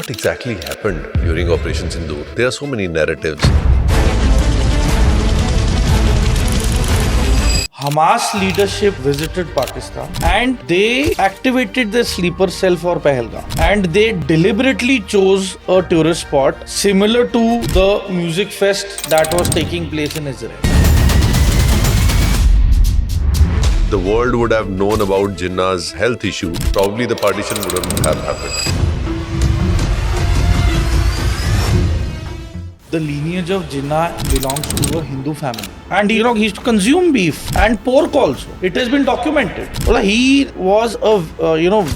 what exactly happened during Operation Sindoor? There are so many narratives. Hamas leadership visited Pakistan and they activated the sleeper cell for Pahalgam, and they deliberately chose a tourist spot similar to the music fest that was taking place in Israel. The world would have known about Jinnah's health issue. Probably the partition wouldn't have happened. The lineage of Jinnah belongs to a Hindu family, and he used to consume beef and pork also. It has been documented. Well, he was a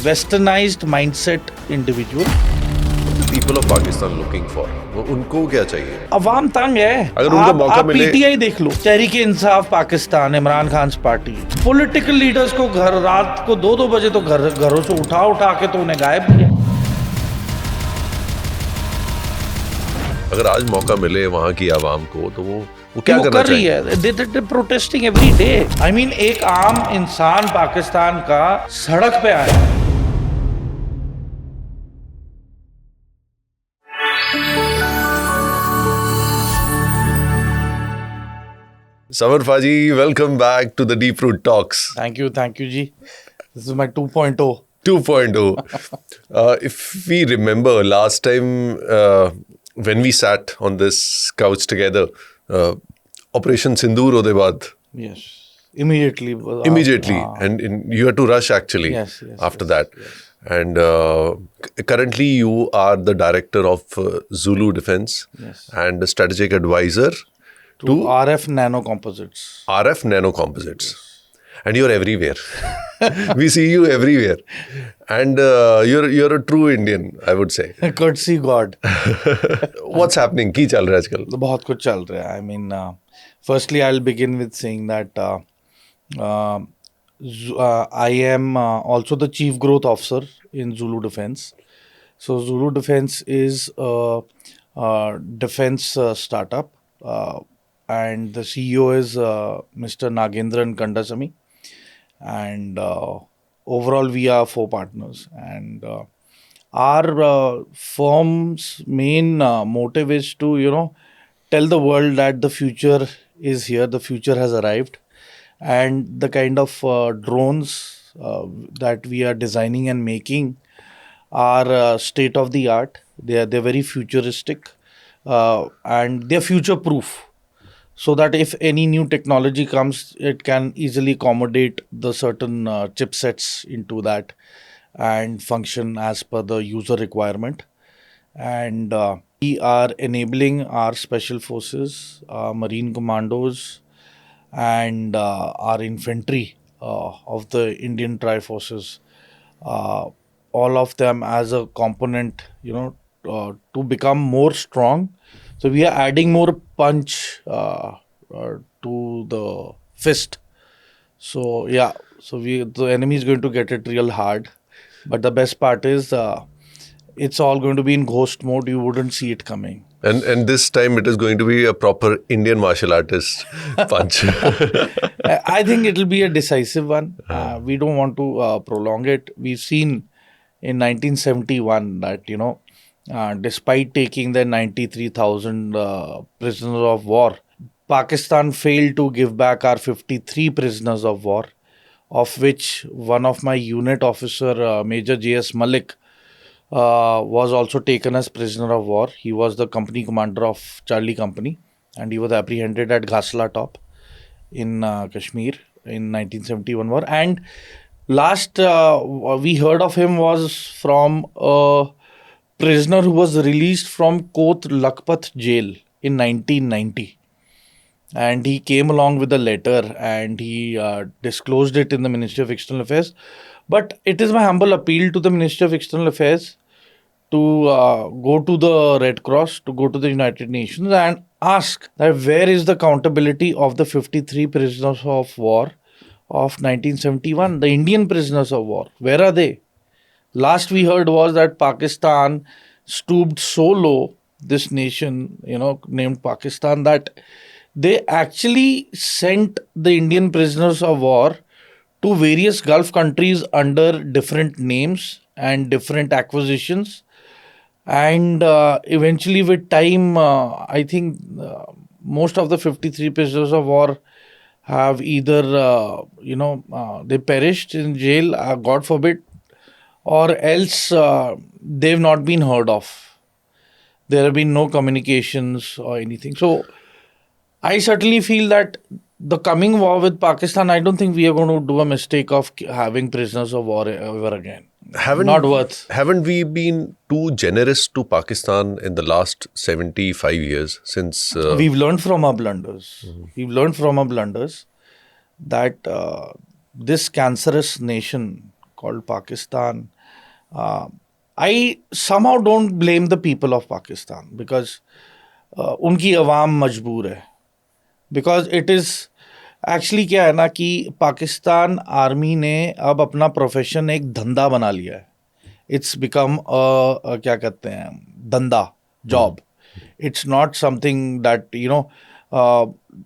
westernized mindset individual. What the people of Pakistan looking for? वो उनको क्या चाहिए? अवाम तंग है. अगर उनको मौका आप मिले- पीटीआई देख लो, Tehreek Insaf Pakistan, Imran Khan party, political leaders को घर रात को 2-2 बजे तो घरों से उठा के तो उन्हें गायब किया. अगर आज मौका मिले वहाँ की आवाम को तो वो क्या वो करना कर रही चाहिए? है. They protesting every day. I mean एक आम इंसान पाकिस्तान का सड़क पे आया. Samar Faji, welcome back to the Deep Root Talks Thank you ji. This is my 2.0. 2.0. If we remember last time when we sat on this couch together, Operation Sindoor ode baad, Yes. Immediately. and you had to rush actually Yes, after that. Yes. And currently you are the director of Zulu Defense and a strategic advisor to RF Nano Composites. RF Nano Composites. And you're everywhere. We see you everywhere. And you're a true Indian, I would say. Courtesy God. What's happening? की चल रहा है आजकल? बहुत कुछ चल रहा है. I mean, firstly, I'll begin with saying that I am also the Chief Growth Officer in Zulu Defense. So Zulu Defense is a defense startup. And the CEO is Mr. Nagendran Kandasamy. And overall, we are 4 partners. And our firm's main motive is to, tell the world that the future is here, the future has arrived. And the kind of drones that we are designing and making are state of the art. They're very futuristic and they're future proof. So that if any new technology comes, it can easily accommodate the certain chipsets into that and function as per the user requirement. And we are enabling our special forces, marine commandos, and our infantry of the Indian Tri-Forces, all of them as a component, to become more strong. So we are adding more punch to the fist. So the enemy is going to get it real hard. But the best part is it's all going to be in ghost mode. You wouldn't see it coming. And this time it is going to be a proper Indian martial artist punch. I think it will be a decisive one. We don't want to prolong it. We've seen in 1971 that, despite taking the 93,000 prisoners of war, Pakistan failed to give back our 53 prisoners of war, of which one of my unit officer, Major J.S. Malik, was also taken as prisoner of war. He was the company commander of Charlie Company, and he was apprehended at Ghasla Top in Kashmir in 1971 war. And last we heard of him was from a prisoner who was released from Kot Lakhpat jail in 1990. And he came along with a letter and he disclosed it in the Ministry of External Affairs. But it is my humble appeal to the Ministry of External Affairs to go to the Red Cross, to go to the United Nations and ask that where is the accountability of the 53 prisoners of war of 1971, the Indian prisoners of war? Where are they? Last we heard was that Pakistan stooped so low, this nation, named Pakistan, that they actually sent the Indian prisoners of war to various Gulf countries under different names and different acquisitions. And eventually, with time, I think most of the 53 prisoners of war have either, they perished in jail, God forbid, or else they've not been heard of. There have been no communications or anything. So I certainly feel that the coming war with Pakistan, I don't think we are going to do a mistake of having prisoners of war ever again. Not worth. Haven't we been too generous to Pakistan in the last 75 years since? We've learned from our blunders. We've learned from our blunders that this cancerous nation called Pakistan, I somehow don't blame the people of Pakistan because उनकी अवाम मजबूर है. Because it is actually क्या है ना कि Pakistan army ने अब अपना प्रोफेशन एक धंधा बना लिया है. इट्स बिकम क्या कहते हैं धंधा job. It's not something that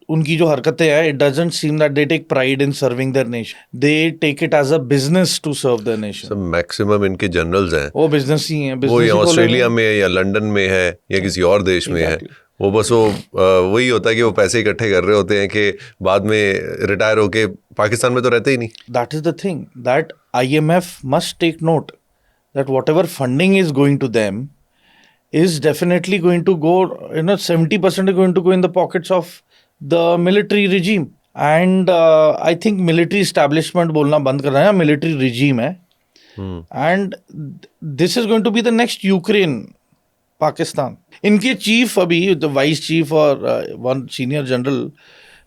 उनकी जो हरकतें हैं it doesn't seem that they take pride in serving their nation. They take it as a business to serve their nation. Maximum इनके जनरल्स हैं वो बिजनेस ही हैं. वो या ऑस्ट्रेलिया में है या लंदन में है या किसी और देश में है. वो बस वही होता है कि वो पैसे इकट्ठे कर रहे होते हैं कि बाद में रिटायर होके पाकिस्तान में तो रहते ही नहीं. That is the thing that IMF must take note that whatever funding is going to them is definitely going to go, 70% is going to go in the pockets of the military regime. And I think military establishment bolna band karna hai, military regime hai. And this is going to be the next Ukraine, Pakistan. Inke chief abhi, the vice chief or one senior general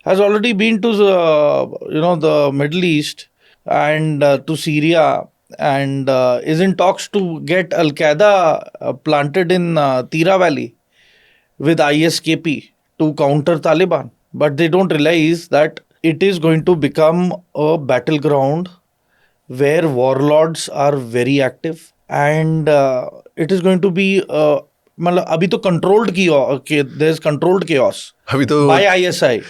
has already been to the Middle East and to Syria. And is in talks to get Al-Qaeda planted in Tira Valley with ISKP to counter Taliban. But they don't realize that it is going to become a battleground where warlords are very active. And it is going to be, abhi to controlled there's controlled chaos by ISI.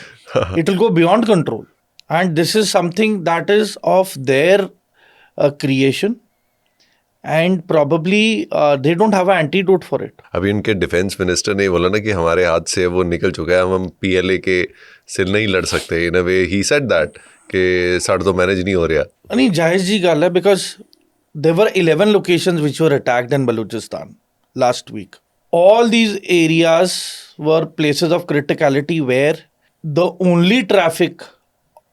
It will go beyond control. And this is something that is of their creation and probably they don't have an antidote for it. अभी उनके defence minister ने बोला ना कि हमारे हाथ से वो निकल चुका है, हम PLA के से नहीं लड़ सकते. इन अ वे ही सेड दैट कि साढ़े तो मैनेज नहीं हो रहा. नहीं जायज़ जी गल है because there were 11 locations which were attacked in Balochistan last week. All these areas were places of criticality where the only traffic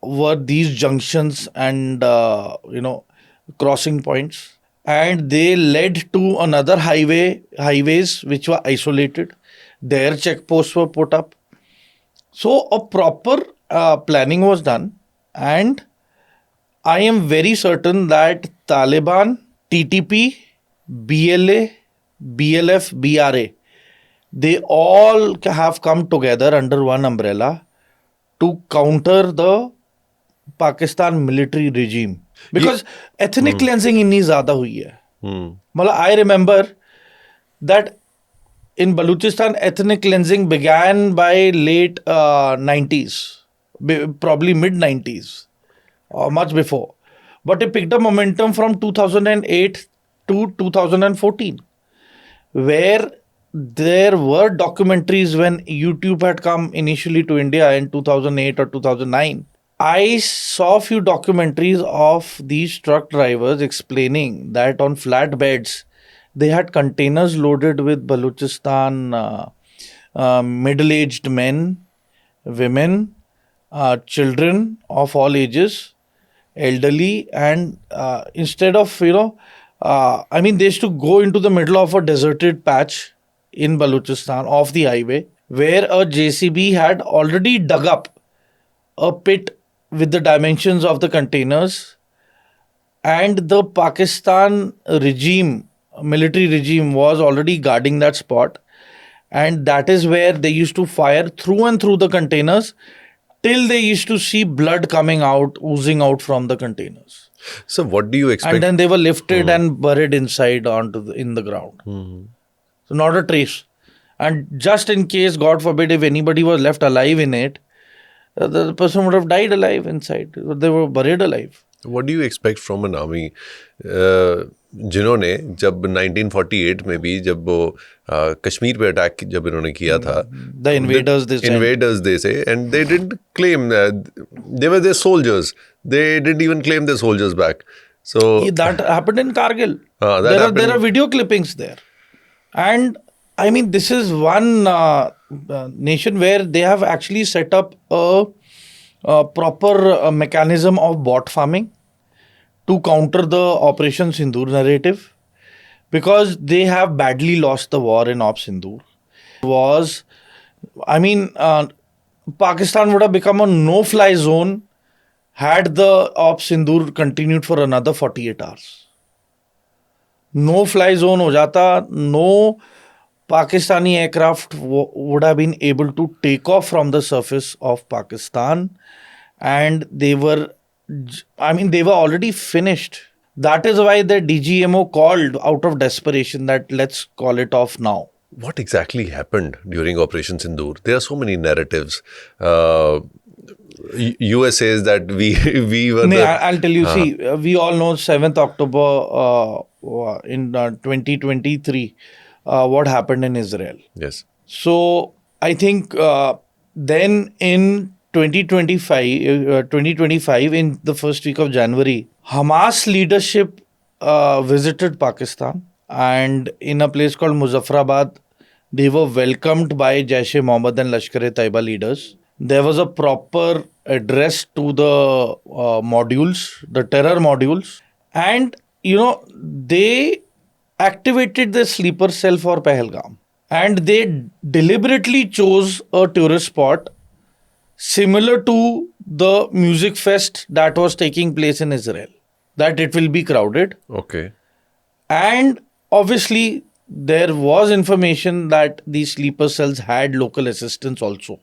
were these junctions and crossing points, and they led to another highways which were isolated. Their checkposts were put up. So a proper planning was done, and I am very certain that Taliban, TTP, BLA, BLF, BRA, they all have come together under one umbrella to counter the Pakistan military regime. Because ethnic cleansing inni zyada hui hai. Matlab I remember that in Balochistan ethnic cleansing began by late 90s, probably mid 90s or much before. But it picked up momentum from 2008 to 2014, where there were documentaries when YouTube had come initially to India in 2008 or 2009. I saw a few documentaries of these truck drivers explaining that on flatbeds, they had containers loaded with Balochistan middle-aged men, women, children of all ages, elderly, and instead of, they used to go into the middle of a deserted patch in Balochistan off the highway where a JCB had already dug up a pit with the dimensions of the containers, and the Pakistan regime, military regime, was already guarding that spot, and that is where they used to fire through and through the containers till they used to see blood coming out, oozing out from the containers. So what do you expect? And then they were lifted and buried inside in the ground. So not a trace. And just in case, God forbid, if anybody was left alive in it, the person would have died alive inside. They were buried alive. What do you expect from an army? जिन्होंने जब 1948 में भी जब वो कश्मीर पे attack जब इन्होंने किया था, The invaders, they said. invaders they say, and they didn't claim they were their soldiers. They didn't even claim their soldiers back. So That happened in Kargil. that There are happened. video clippings there. And I mean, this is one nation where they have actually set up a proper mechanism of bot farming to counter the Operation Sindoor narrative, because they have badly lost the war in Op Sindoor. Pakistan would have become a no-fly zone had the Op Sindoor continued for another 48 hours. No-fly zone ho jata, no Pakistani aircraft would have been able to take off from the surface of Pakistan, and they were already finished. That is why the DGMO called out of desperation that let's call it off now. What exactly happened during Operation Sindoor? There are so many narratives. US says that we were. I'll tell you. See, we all know 7th October in 2023. What happened in Israel? Yes. So I think then in 2025, in the first week of January, Hamas leadership visited Pakistan, and in a place called Muzaffarabad, they were welcomed by Jaish-e-Mohammed and Lashkar-e-Taiba leaders. There was a proper address to the modules, the terror modules, and they activated the sleeper cell for Pahalgam, and they deliberately chose a tourist spot similar to the music fest that was taking place in Israel, that it will be crowded. Okay. And obviously there was information that these sleeper cells had local assistance also,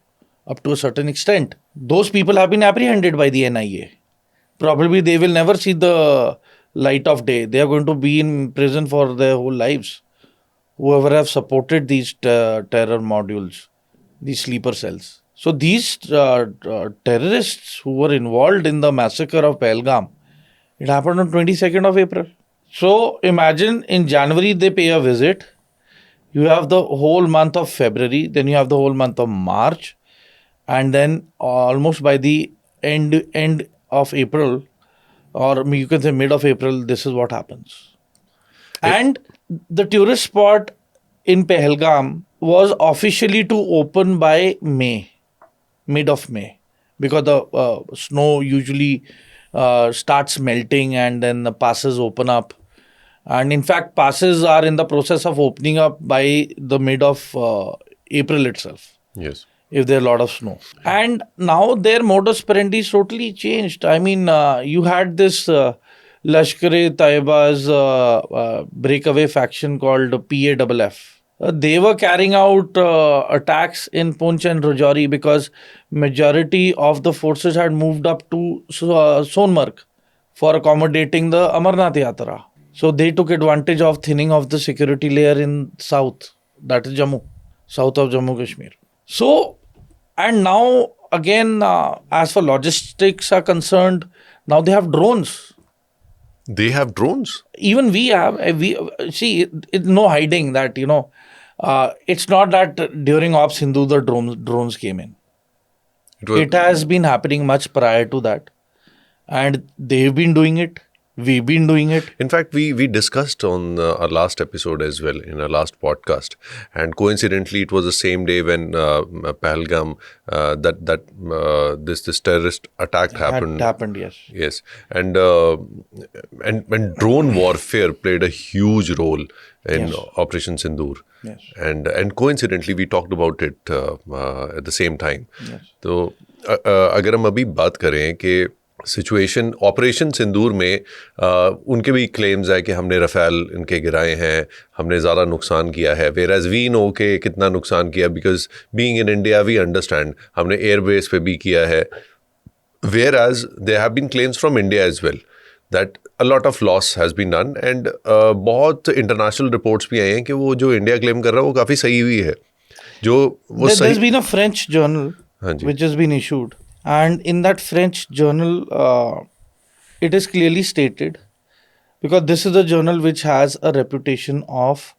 up to a certain extent. Those people have been apprehended by the NIA. Probably they will never see the light of day. They are going to be in prison for their whole lives. Whoever have supported these terror modules, these sleeper cells. So these terrorists who were involved in the massacre of Pahalgam, it happened on 22nd of April. So imagine in January they pay a visit. You have the whole month of February, then you have the whole month of March, and then almost by the end of April, or you can say mid of April, this is what happens. And the tourist spot in Pahalgam was officially to open by mid of May, because the snow usually starts melting and then the passes open up. And in fact, passes are in the process of opening up by the mid of April itself. Yes. If there are a lot of snow. And now their modus operandi is totally changed. I mean, you had this Lashkar-e-Taiba's breakaway faction called PAFF. They were carrying out attacks in Poonch and Rajouri because majority of the forces had moved up to Sonmarg for accommodating the Amarnath Yatra. So they took advantage of thinning of the security layer in south, that is Jammu, south of Jammu Kashmir. So, and now again, as for logistics are concerned, now they have drones. They have drones? Even we have. See, it's no hiding that, it's not that during Op Sindoor the drones came in. It has been happening much prior to that. And they've been doing it. We've been doing it. In fact, we discussed on our last episode as well, in our last podcast. And coincidentally, it was the same day when Pahalgam, this terrorist attack happened. Happened, yes. Yes. And when drone warfare played a huge role in Operation Sindoor. Yes. And coincidentally, we talked about it at the same time. Yes. तो अगर हम अभी बात करें कि situation operation सिंदूर में उनके भी क्लेम्स है कि हमने रफ़ेल इनके गिराए हैं, हमने ज़्यादा नुकसान किया है, वेयर एज वी नो के कितना नुकसान किया, because being in India we understand हमने एयरबेस पे भी किया है, whereas there have been claims from India as well that a lot of loss has been done and बहुत इंटरनेशनल रिपोर्ट्स भी आए हैं कि वो जो इंडिया क्लेम कर रहा है वो काफ़ी सही हुई है, जो वो सही. There's been a French journal which has been issued. And in that French journal, it is clearly stated because this is a journal which has a reputation of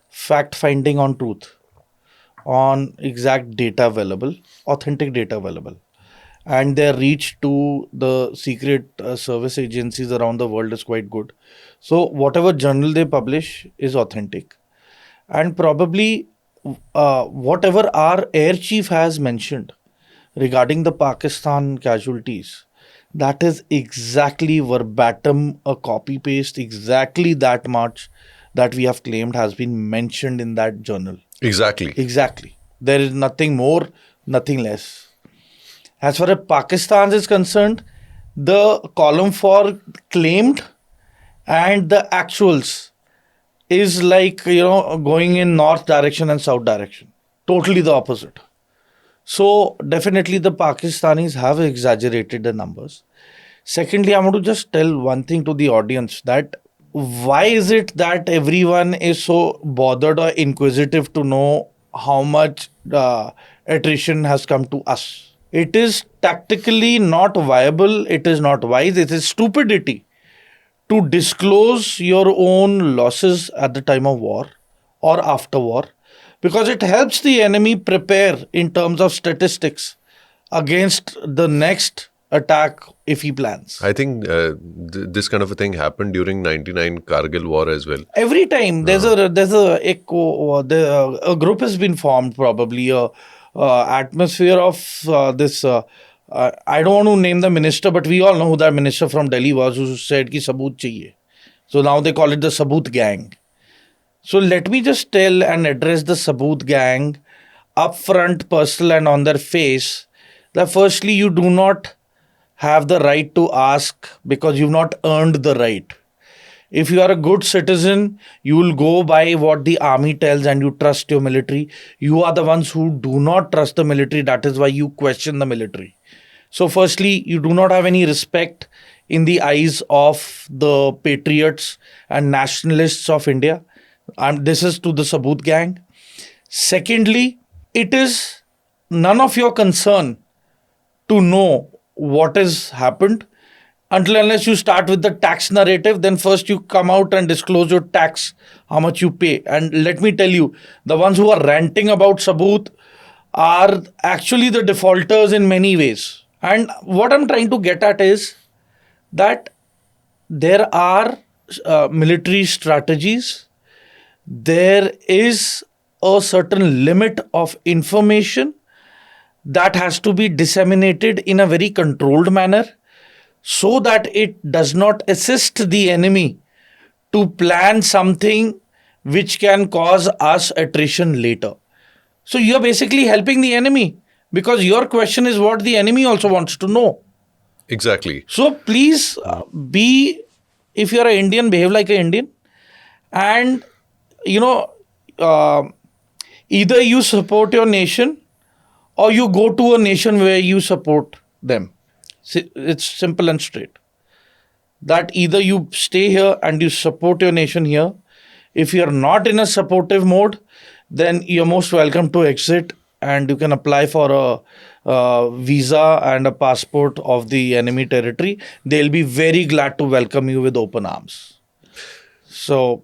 fact finding on truth, on exact data available, authentic data available. And their reach to the secret service agencies around the world is quite good. So, whatever journal they publish is authentic. And probably whatever our air chief has mentioned regarding the Pakistan casualties, that is exactly verbatim a copy paste, exactly that much that we have claimed has been mentioned in that journal. Exactly. Exactly. There is nothing more, nothing less. As far as Pakistan is concerned, the column for claimed and the actuals is like, going in north direction and south direction. Totally the opposite. So definitely the Pakistanis have exaggerated the numbers. Secondly, I want to just tell one thing to the audience, that why is it that everyone is so bothered or inquisitive to know how much attrition has come to us? It is tactically not viable, it is not wise, it is stupidity to disclose your own losses at the time of war or after war, because it helps the enemy prepare in terms of statistics against the next attack if he plans. I think this kind of a thing happened during 99 Kargil war as well. Every time a group has been formed, probably a atmosphere of this. I don't want to name the minister, but we all know who that minister from Delhi was, who said ki saboot chahiye. So now they call it the Saboot gang. So let me just tell and address the Saboot gang upfront, personal, and on their face, that firstly, you do not have the right to ask because you've not earned the right. If you are a good citizen, you will go by what the army tells and you trust your military. You are the ones who do not trust the military. That is why you question the military. So, firstly, you do not have any respect in the eyes of the patriots and nationalists of India. And this is to the Saboot gang. Secondly, it is none of your concern to know what has happened until unless you start with the tax narrative. Then first you come out and disclose your tax, how much you pay. And let me tell you, the ones who are ranting about Saboot are actually the defaulters in many ways. And what I'm trying to get at is that there are military strategies. There is a certain limit of information that has to be disseminated in a very controlled manner so that it does not assist the enemy to plan something which can cause us attrition later. So you're basically helping the enemy because your question is what the enemy also wants to know. Exactly. So please if you're an Indian, behave like an Indian. And, either you support your nation or you go to a nation where you support them. It's simple and straight. That either you stay here and you support your nation here. If you're not in a supportive mode, then you're most welcome to exit and you can apply for a visa and a passport of the enemy territory. They'll be very glad to welcome you with open arms. So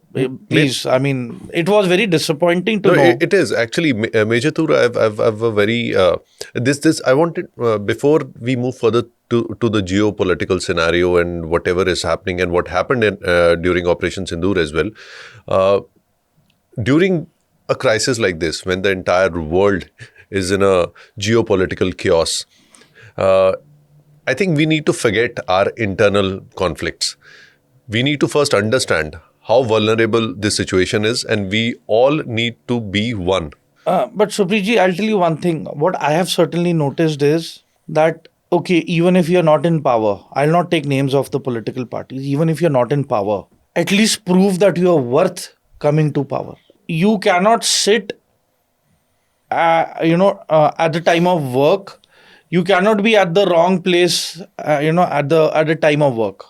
please, I mean, it was very disappointing to know. It is actually, Major Tur. I've a very this I wanted before we move further to the geopolitical scenario and whatever is happening and what happened during Operation Sindoor as well. During a crisis like this, when the entire world is in a geopolitical chaos, I think we need to forget our internal conflicts. We need to first understand how vulnerable this situation is, and we all need to be one. But Supreet, I'll tell you one thing. What I have certainly noticed is that, okay, even if you're not in power, I'll not take names of the political parties, even if you're not in power, at least prove that you are worth coming to power. You cannot sit, at the time of work. You cannot be at the wrong place, at the time of work.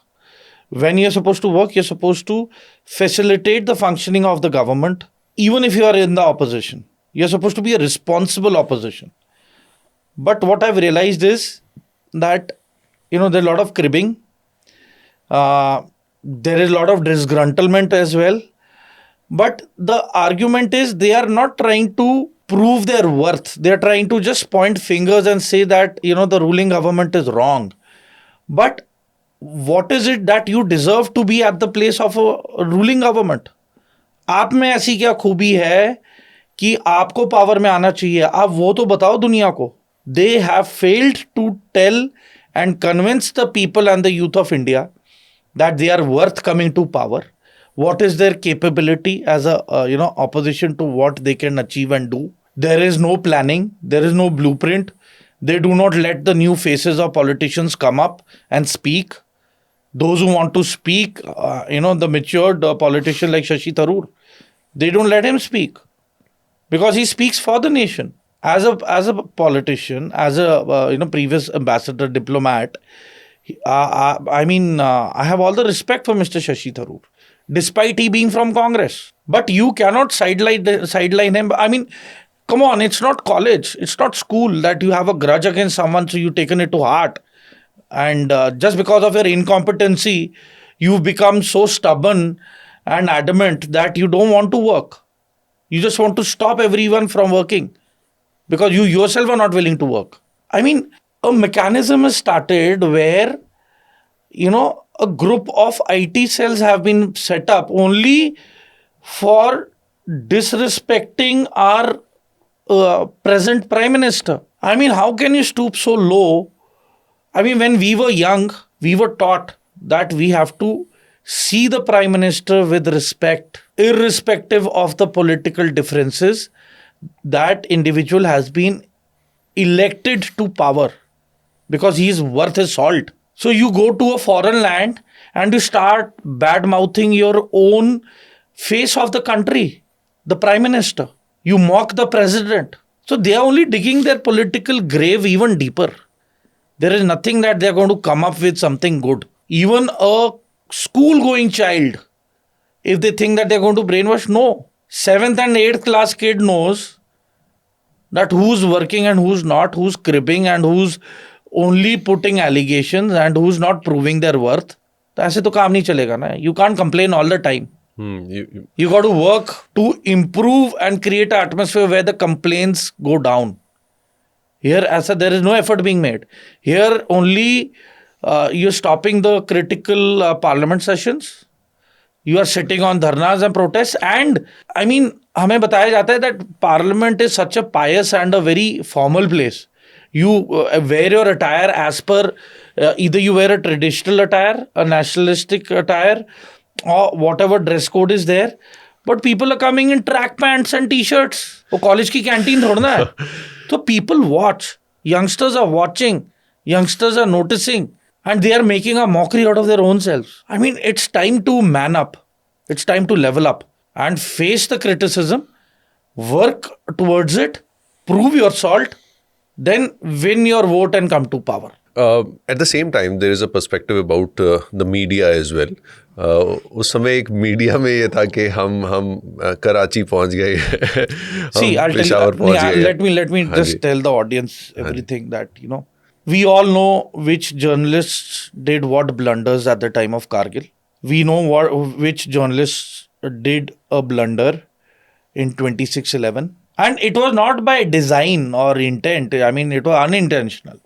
When you're supposed to work, you're supposed to facilitate the functioning of the government, even if you are in the opposition. You're supposed to be a responsible opposition. But what I've realized is that, there's a lot of cribbing. there is a lot of disgruntlement as well. But the argument is they are not trying to prove their worth. They are trying to just point fingers and say that, the ruling government is wrong. But what is it that you deserve to be at the place of a ruling government? आप में ऐसी क्या खूबी है कि आपको power में आना चाहिए? आप वो तो बताओ दुनिया को. They have failed to tell and convince the people and the youth of India that they are worth coming to power. What is their capability as a opposition to what they can achieve and do? There is no planning. There is no blueprint. They do not let the new faces of politicians come up and speak. Those who want to speak, the matured politician like Shashi Tharoor, they don't let him speak because he speaks for the nation. As a politician, as a previous ambassador, diplomat, I have all the respect for Mr. Shashi Tharoor, despite he being from Congress. But you cannot sideline him. I mean, come on, it's not college, it's not school that you have a grudge against someone, so you've taken it to heart. And just because of your incompetency, you've become so stubborn and adamant that you don't want to work. You just want to stop everyone from working because you yourself are not willing to work. I mean, a mechanism has started where, a group of IT cells have been set up only for disrespecting our present Prime Minister. I mean, how can you stoop so low? I mean, when we were young, we were taught that we have to see the Prime Minister with respect, irrespective of the political differences. That individual has been elected to power because he is worth his salt. So you go to a foreign land and you start bad-mouthing your own face of the country, the Prime Minister. You mock the president. So they are only digging their political grave even deeper. There is nothing that they are going to come up with something good. Even a school-going child, if they think that they are going to brainwash, no. 7th and 8th class kid knows that who's working and who's not, who's cribbing and who's only putting allegations and who's not proving their worth. तो ऐसे तो काम नहीं चलेगा ना. You can't complain all the time. You got to work to improve and create an atmosphere where the complaints go down. Here, there is no effort being made. Here, only you're stopping the critical parliament sessions. You are sitting on dharnas and protests. And, I mean, हमें बताया जाता है that parliament is such a pious and a very formal place. You wear your attire as per, either you wear a traditional attire, a nationalistic attire, or whatever dress code is there. But people are coming in track pants and t-shirts. वो college की canteen थोड़ा ना है. So people watch. Youngsters are watching. Youngsters are noticing. And they are making a mockery out of their own selves. I mean, it's time to man up. It's time to level up and face the criticism, work towards it, prove your salt, then win your vote and come to power. At the same time, there is a perspective about the media as well. उस समय एक media में ये था कि हम कराची पहुंच गए, हम पेशावर पहुंच गए. Let me just tell the audience everything that, we all know which journalists did what blunders at the time of Kargil. We know which journalists did a blunder in 26/11. And it was not by design or intent. I mean, it was unintentional.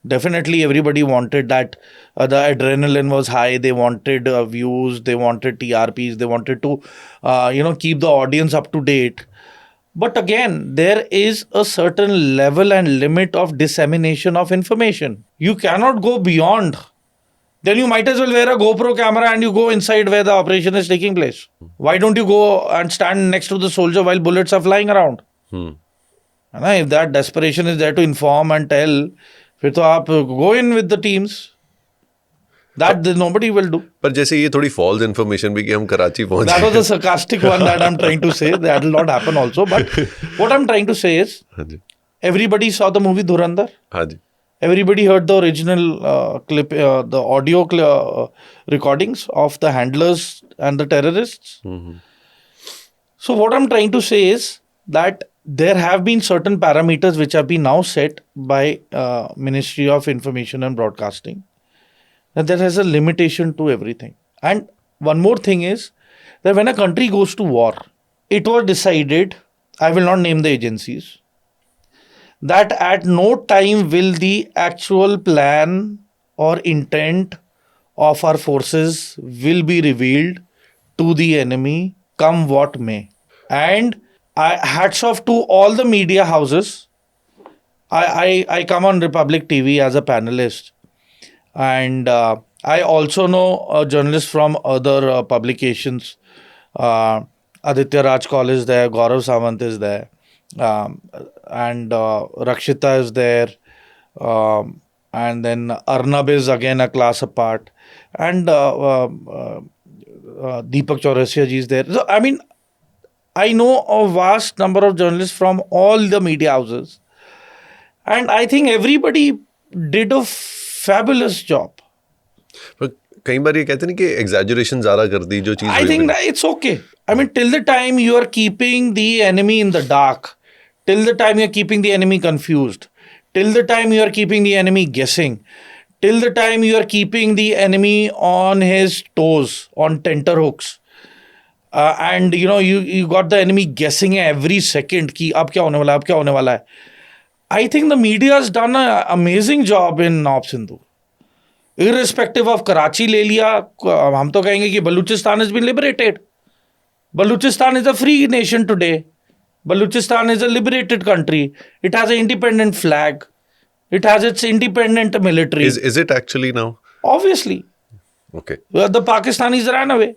Definitely everybody wanted that. The adrenaline was high. They wanted views. They wanted TRPs. They wanted to, keep the audience up to date. But again, there is a certain level and limit of dissemination of information. You cannot go beyond. Then you might as well wear a GoPro camera and you go inside where the operation is taking place. Why don't you go and stand next to the soldier while bullets are flying around? If that desperation is there to inform and tell, फिर तो आप go in with the teams. That nobody will do. पर जैसे ये थोड़ी false information भी कि हम कराची पहुंच गए. That was a sarcastic one that I'm trying to say. That will not happen also. But what I'm trying to say is, everybody saw the movie Dhurandhar. Everybody heard the original clip, the audio recordings of the handlers and the terrorists. So what I'm trying to say is that there have been certain parameters which have been now set by Ministry of Information and Broadcasting. And there has a limitation to everything. And one more thing is that when a country goes to war, it was decided, I will not name the agencies, that at no time will the actual plan or intent of our forces will be revealed to the enemy, come what may. And hats off to all the media houses. I come on Republic TV as a panelist, and I also know journalists from other publications. Aditya Raj Kaul is there, Gaurav Samant is there, um, and Rakshita is there, and then Arnab is again a class apart, and Deepak Chaurasia ji is there. So I mean, I know a vast number of journalists from all the media houses, and I think everybody did a fabulous job. पर कई बार ये कहते हैं कि exaggeration ज़्यादा कर दी जो चीज़ I think that it's okay. I mean, till the time you are keeping the enemy in the dark, till the time you're keeping the enemy confused, till the time you are keeping the enemy guessing, till the time you are keeping the enemy on his toes, on tenterhooks, and you got the enemy guessing every second कि अब क्या होने वाला है, अब क्या होने वाला है. I think the media has done an amazing job in Op Sindhu. Irrespective of Karachi ले लिया, हम तो कहेंगे कि Baluchistan has been liberated. Baluchistan is a free nation today. Baluchistan is a liberated country. It has an independent flag. It has its independent military. Is it actually now? Obviously. Okay. The Pakistanis ran away.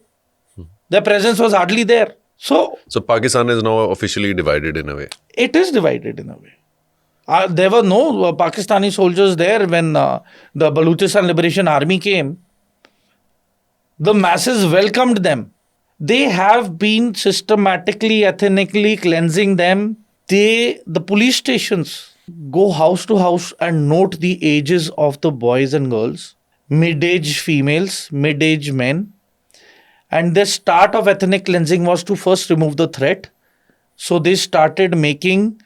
Their presence was hardly there. So Pakistan is now officially divided in a way. it is divided in a way. There were no Pakistani soldiers there when the Baluchistan Liberation Army came. The masses welcomed them. They have been systematically, ethnically cleansing them. The police stations go house to house and note the ages of the boys and girls, mid-age females, mid-age men. And the start of ethnic cleansing was to first remove the threat. So they started making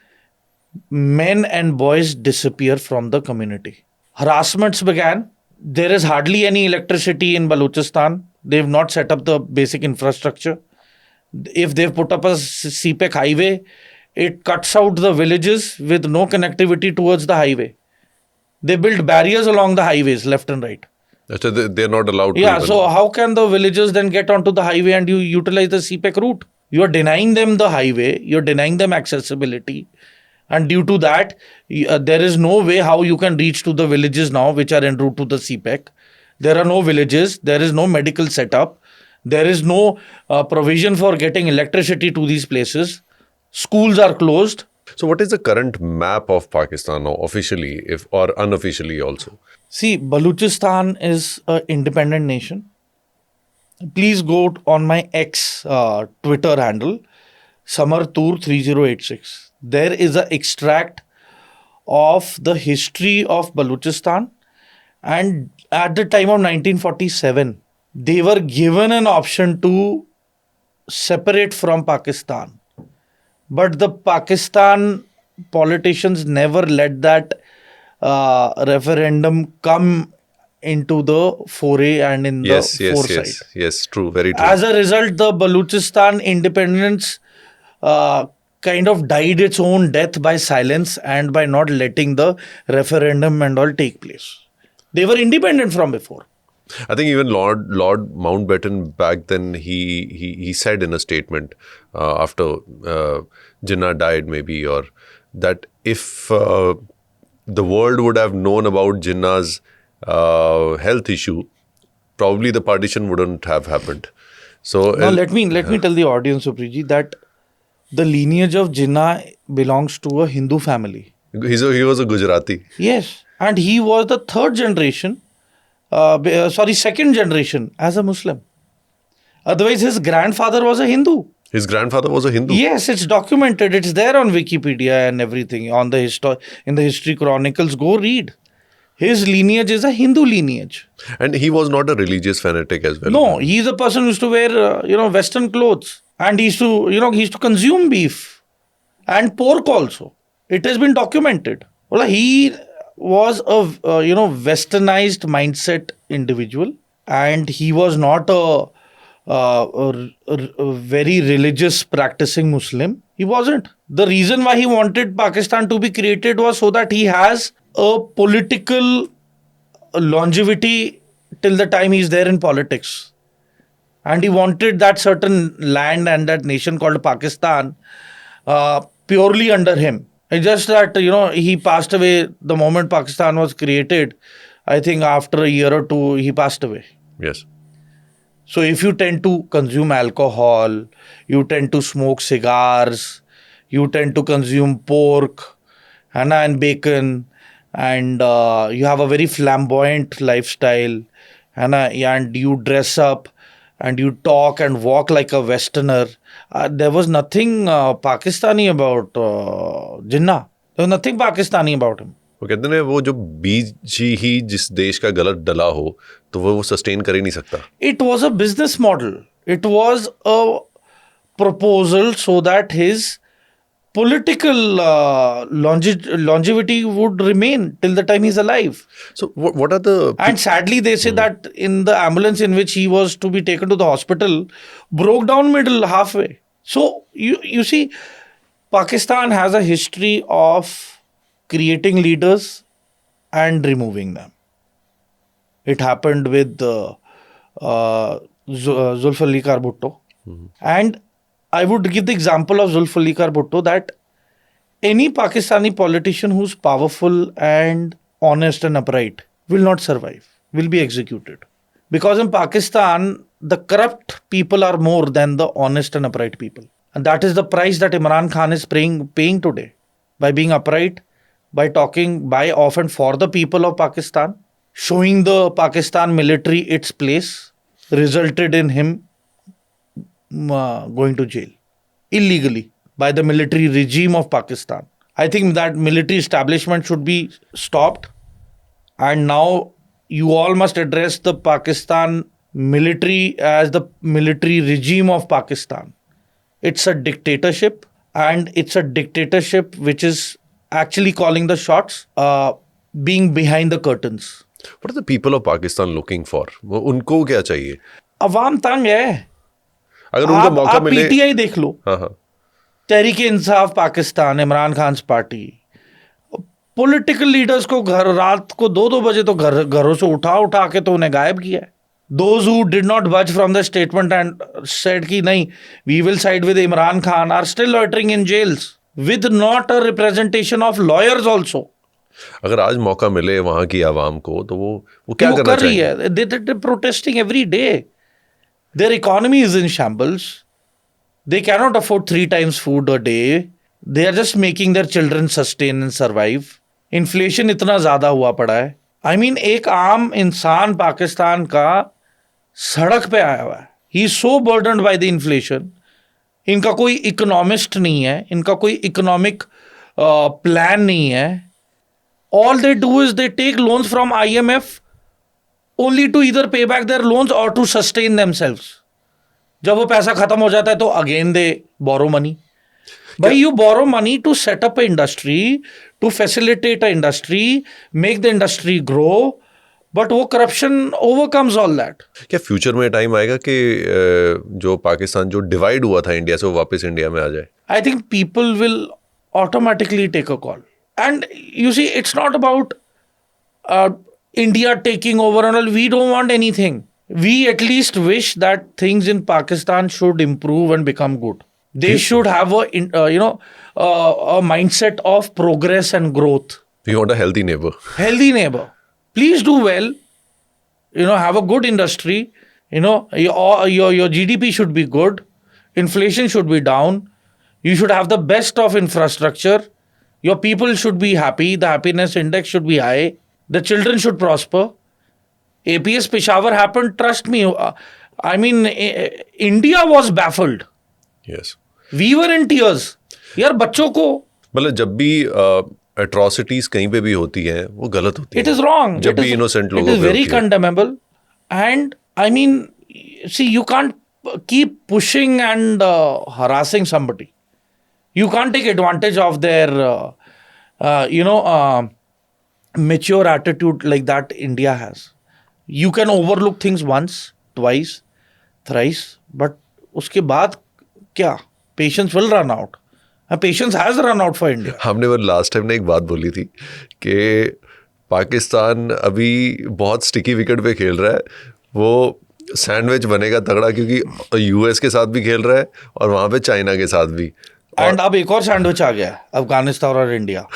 men and boys disappear from the community. Harassments began. There is hardly any electricity in Balochistan. They've not set up the basic infrastructure. If they've put up a CPEC highway, it cuts out the villages with no connectivity towards the highway. They build barriers along the highways, left and right. So they're not allowed to. Yeah, even- so how can the villagers then get onto the highway and you utilize the CPEC route? You are denying them the highway, you're denying them accessibility. And due to that, there is no way how you can reach to the villages now which are en route to the CPEC. There are no villages, there is no medical setup, there is no provision for getting electricity to these places. Schools are closed. So what is the current map of Pakistan now, officially or unofficially also? See, Balochistan is an independent nation. Please go on my X Twitter handle, Samartour3086. There is an extract of the history of Balochistan, and at the time of 1947, they were given an option to separate from Pakistan. But the Pakistan politicians never let that referendum come into the foray and in the foresight. Yes, true, very true. As a result, the Balochistan independence kind of died its own death by silence and by not letting the referendum and all take place. They were independent from before. I think even Lord Mountbatten back then he said in a statement after Jinnah died maybe, or that if the world would have known about Jinnah's health issue, probably the partition wouldn't have happened. So Now let me tell the audience, Supriji, that the lineage of Jinnah belongs to a Hindu family. he was a Gujarati. Yes, and he was the second generation as a Muslim. Otherwise, his grandfather was a Hindu. His grandfather was a Hindu. Yes, it's documented. It's there on Wikipedia and everything on the in the history chronicles. Go read. His lineage is a Hindu lineage. And he was not a religious fanatic as well. No, he's a person who used to wear Western clothes, and he used to consume beef and pork also. It has been documented. Well, he was a westernized mindset individual, and he was not a a very religious practicing Muslim. He wasn't. The reason why he wanted Pakistan to be created was so that he has a political longevity till the time he's there in politics. And he wanted that certain land and that nation called Pakistan purely under him. It's just that, he passed away the moment Pakistan was created. I think after a year or two, he passed away. Yes. So if you tend to consume alcohol, you tend to smoke cigars, you tend to consume pork, and bacon, and you have a very flamboyant lifestyle, and you dress up, and you talk and walk like a Westerner. There was nothing Pakistani about Jinnah. There was nothing Pakistani about him. वो कहते हैं वो जो बीज ही जिस देश का गलत डला हो तो वो सस्टेन कर ही नहीं सकता. It was a business model. It was a proposal so that his political longevity would remain till the time he's alive. So what are the... And sadly, they say that in the ambulance in which he was to be taken to the hospital, broke down middle halfway. So you see, Pakistan has a history of creating leaders and removing them. It happened with Zulfikar Bhutto. And I would give the example of Zulfikar Bhutto that any Pakistani politician who's powerful and honest and upright will not survive, will be executed. Because in Pakistan, the corrupt people are more than the honest and upright people. And that is the price that Imran Khan is paying today. By being upright, by talking by, of and for the people of Pakistan, showing the Pakistan military its place, resulted in him going to jail illegally by the military regime of Pakistan. I think that military establishment should be stopped. And now you all must address the Pakistan military as the military regime of Pakistan. It's a dictatorship, and it's a dictatorship which is actually calling the shots, being behind the curtains. What are the people of Pakistan looking for? उनको क्या चाहिए? अवाम तंग है. अगर उनको मौका मिले, आप पीटीआई देख लो, Tehreek Insaf Pakistan, Imran Khan party, political leaders को घर रात को 2-2 बजे तो घरों से उठा के तो उन्हें गायब किया है. Those who did not budge from the statement and said कि नहीं, we will side with Imran Khan, are still loitering in jails with not a representation of lawyers also. अगर आज मौका मिले वहाँ की आवाम को तो वो क्या करना चाहिए? They're protesting every day. Their economy is in shambles. They cannot afford 3 times food a day. They are just making their children sustain and survive. Inflation इतना ज़्यादा हुआ पड़ा है. I mean, एक आम इंसान पाकिस्तान का सड़क पे आया हुआ है. He is so burdened by the inflation. इनका कोई इकोनॉमिस्ट नहीं है, इनका कोई इकोनॉमिक प्लान नहीं है. All they do is they take loans from IMF only to either pay back their loans or to sustain themselves. जब वो पैसा खत्म हो जाता है तो again they borrow money. But you borrow money to set up an industry, to facilitate an industry, make the industry grow. But वो corruption overcomes all that. क्या फ्यूचर में टाइम आएगा कि जो पाकिस्तान जो डिवाइड हुआ था इंडिया से वो वापस इंडिया में आ जाए? I think people will automatically take a call. And you see, it's not about India taking over and all. We don't want anything. We at least wish that things in Pakistan should improve and become good. They should have a mindset of progress and growth. You want a healthy neighbor. Healthy neighbor. Please do well. Have a good industry. Your GDP should be good. Inflation should be down. You should have the best of infrastructure. Your people should be happy. The happiness index should be high. The children should prosper. APS Peshawar happened, trust me. I mean, India was baffled. Yes. We were in tears. यार बच्चों को मतलब जब भी atrocities कहीं पे भी होती हैं वो गलत होती है. It is wrong. जब भी innocent लोगों पे होती है. It is very condemnable. And I mean, see, you can't keep pushing and harassing somebody. You can't take advantage of their, mature attitude like that India has. You can overlook things once, twice. thrice, but उसके बाद क्या? Patience will run out. Patience has run out for India. हमने वो last time ने एक बात बोली थी कि पाकिस्तान अभी बहुत स्टिकी विकेट पे खेल रहा है, वो सैंडविच बनेगा तगड़ा, क्योंकि यूएस के साथ भी खेल रहा है और वहाँ पे चाइना के साथ भी। एंड अब एक और सैंडविच आ गया है, अफगानिस्तान और India.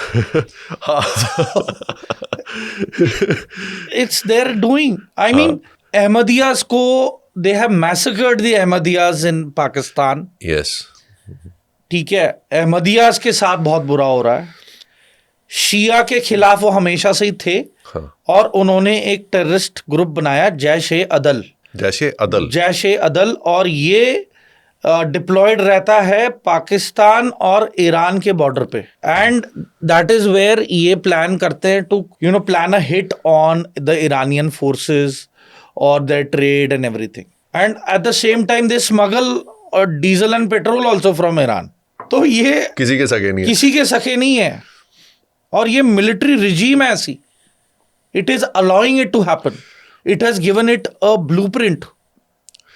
Its their doing, I mean Ahmadiyas को, they have massacred the Ahmadiyas in Pakistan. Yes, ठीक है, अहमदियाज के साथ बहुत बुरा हो रहा है। शिया के खिलाफ वो हमेशा से ही थे। हाँ। और उन्होंने एक टेररिस्ट ग्रुप बनाया, जैश-ए-अदल। जैश-ए-अदल, और ये डिप्लॉयड रहता है पाकिस्तान और ईरान के बॉर्डर पे। एंड दैट इज वेयर ये प्लान करते हैं to plan a hit on the Iranian forces और their trade and everything. And at the same time they smuggle diesel and petrol also from Iran. तो ये किसी के सके नहीं है। और ये मिलिट्री रिजीम है ऐसी, it is allowing it to happen, it has given it a blueprint.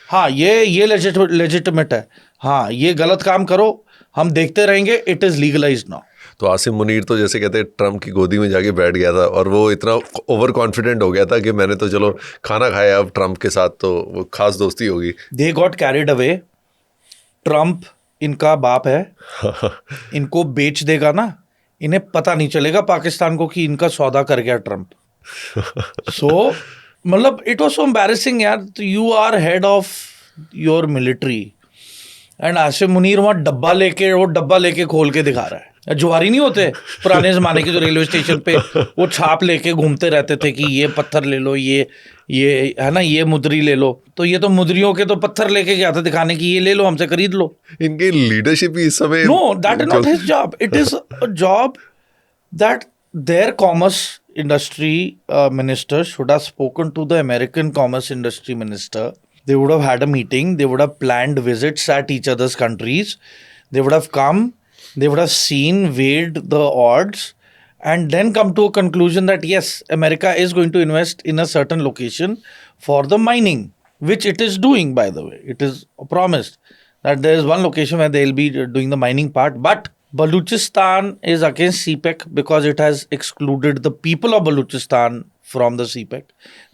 हाँ, ये लेजिटिमेट है, हाँ ये गलत काम करो, हम देखते रहेंगे, इट इज लीगलाइज्ड नाउ। तो आसिम मुनीर तो जैसे कहते हैं ट्रम्प की गोदी में जाके बैठ गया था, और वो इतना ओवर कॉन्फिडेंट हो गया था कि मैंने तो चलो खाना खाया अब ट्रम्प के साथ, तो वो खास दोस्ती होगी। They got carried away. Trump इनका बाप है, इनको बेच देगा ना, इन्हें पता नहीं चलेगा पाकिस्तान को कि इनका सौदा कर गया ट्रम्प। सो मतलब इट वॉज सो एम्बैरेसिंग यार। You are head of your military and Asim Munir वहाँ डब्बा लेके खोल के दिखा रहा है। जुआरी नहीं होते पुराने जमाने के, जो रेलवे स्टेशन पे वो छाप लेके घूमते रहते थे कि ये पत्थर ले लो, ये है ना, ये मुद्री ले लो। तो ये तो मुद्रियों के तो पत्थर लेके गया था दिखाने की, ये ले लो, हमसे खरीद लो। इनकी लीडरशिप इस समय, no, that is not his job. It is a job that their commerce industry minister should have spoken to the American commerce industry minister. They would have had a meeting. They would have planned visits at each other's countries. They would have come. They would have seen, weighed the odds, and then come to a conclusion that yes, America is going to invest in a certain location for the mining, which it is doing, by the way. It is promised that there is one location where they will be doing the mining part, but Balochistan is against CPEC because it has excluded the people of Balochistan from the CPEC.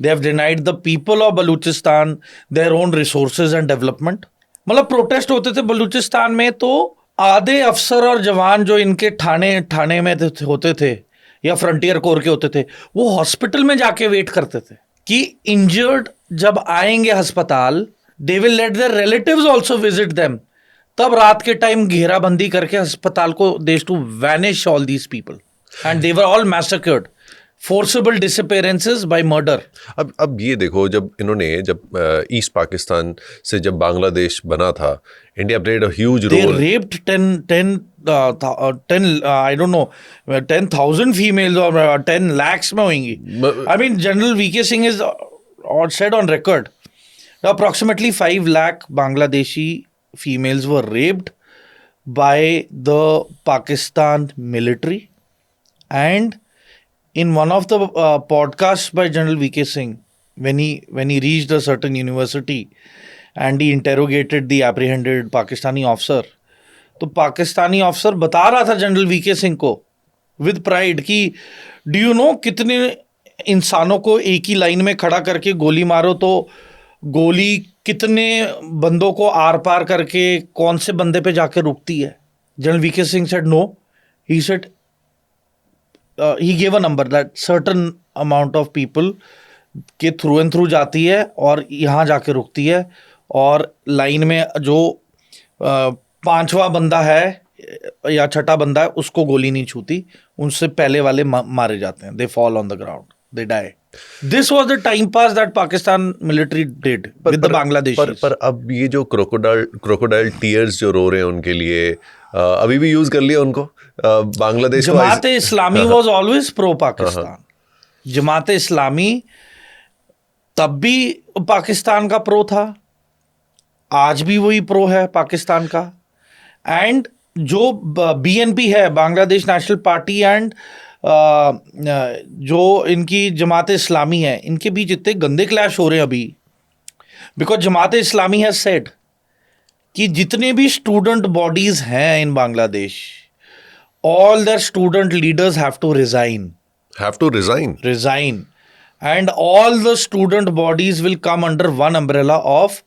They have denied the people of Balochistan their own resources and development. मतलब protest होते थे बलूचिस्तान में, तो आधे अफसर और जवान जो इनके ठाणे में होते थे या फ्रंटियर कोर के होते थे, वो हॉस्पिटल में जाके वेट करते थे कि इंजर्ड जब आएंगे अस्पताल, they will let their relatives also visit them. तब रात के टाइम घेराबंदी करके अस्पताल को they to vanish all these people and they were all massacred, forcible disappearances by murder. अब ये देखो, जब ईस्ट पाकिस्तान से जब बांग्लादेश बना था, India played a huge role. They raped 10,000 females और 10 lakhs में होंगी। I mean general VK Singh is said on record approximately 5 lakh Bangladeshi females were raped by the Pakistan military. And in one of the podcasts by General VK Singh, when he reached a certain university and he interrogated the apprehended Pakistani officer, तो Pakistani officer बता रहा था general VK Singh को with pride कि do you know कितने इंसानों को एक ही लाइन में खड़ा करके गोली मारो तो गोली कितने बंदों को आर पार करके कौन से बंदे पे जाके रुकती है। General VK Singh said no, he said he gave a number that certain amount of people के थ्रू एंड थ्रू जाती है और यहाँ जाके रुकती है, और लाइन में जो पांचवा बंदा है या छठा बंदा है उसको गोली नहीं छूती, उनसे पहले वाले मारे जाते हैं, they fall on the ground, they die. This was the time pass that Pakistan military did with the Bangladeshis. पर अब ये जो क्रोकोडाइल टीयर्स जो रो रहे हैं उनके लिए, अभी भी यूज कर लिया उनको Bangladesh. Jamaat Islami was always pro Pakistan. Jamaat Islami तब भी पाकिस्तान का प्रो था, आज भी वही प्रो है पाकिस्तान का। एंड जो BNP है, बांग्लादेश नेशनल पार्टी, एंड जो इनकी जमात इस्लामी है, इनके बीच इतने गंदे क्लैश हो रहे हैं अभी। Because Jamaat Islami has said कि जितने भी स्टूडेंट बॉडीज हैं इन Bangladesh, all their student leaders have to resign, and all the student bodies will come under one umbrella of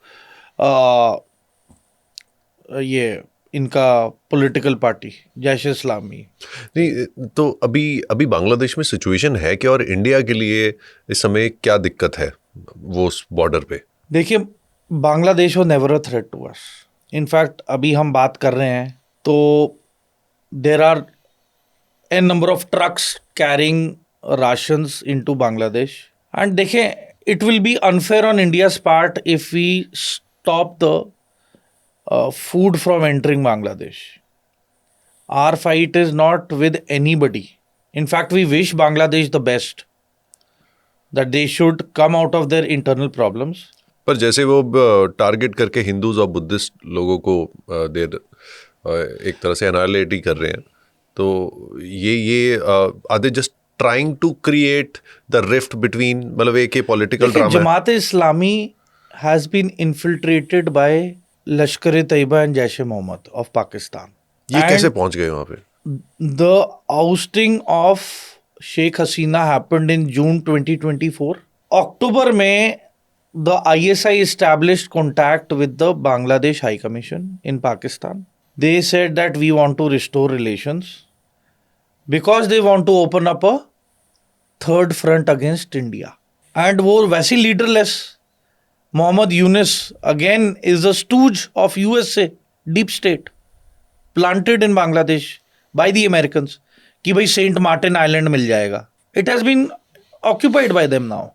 ये इनका पॉलिटिकल पार्टी जैश इस्लामी। नहीं तो अभी अभी बांग्लादेश में सिचुएशन है क्या, और इंडिया के लिए इस समय क्या दिक्कत है वो उस बॉर्डर पे? देखिए, Bangladesh was never a threat to us. In fact अभी हम बात कर रहे हैं तो there are a number of trucks carrying rations into Bangladesh, and देखें, it will be unfair on India's part if we stop the food from entering Bangladesh. Our fight is not with anybody. In fact, we wish Bangladesh the best, that they should come out of their internal problems. पर जैसे वो target करके Hindus और Buddhist लोगों को देर एक तरह से एनालिट ही कर रहे हैं, तो ये are they just trying to create the rift between, मतलब एक political drama? Jamaat Islami has been infiltrated by Lashkar Taiba and Jaish e Mohammad of Pakistan. ये कैसे पहुंच गए वहां पे? The ousting of Sheikh Hasina happened in June 2024। October में the ISI established contact with the Bangladesh High Commission in Pakistan. They said that we want to restore relations because they want to open up a third front against India. And वो वैसे leaderless Mohammad Yunus again is a stooge of USA deep state planted in Bangladesh by the Americans कि भाई Saint Martin island मिल जाएगा. It has been occupied by them now.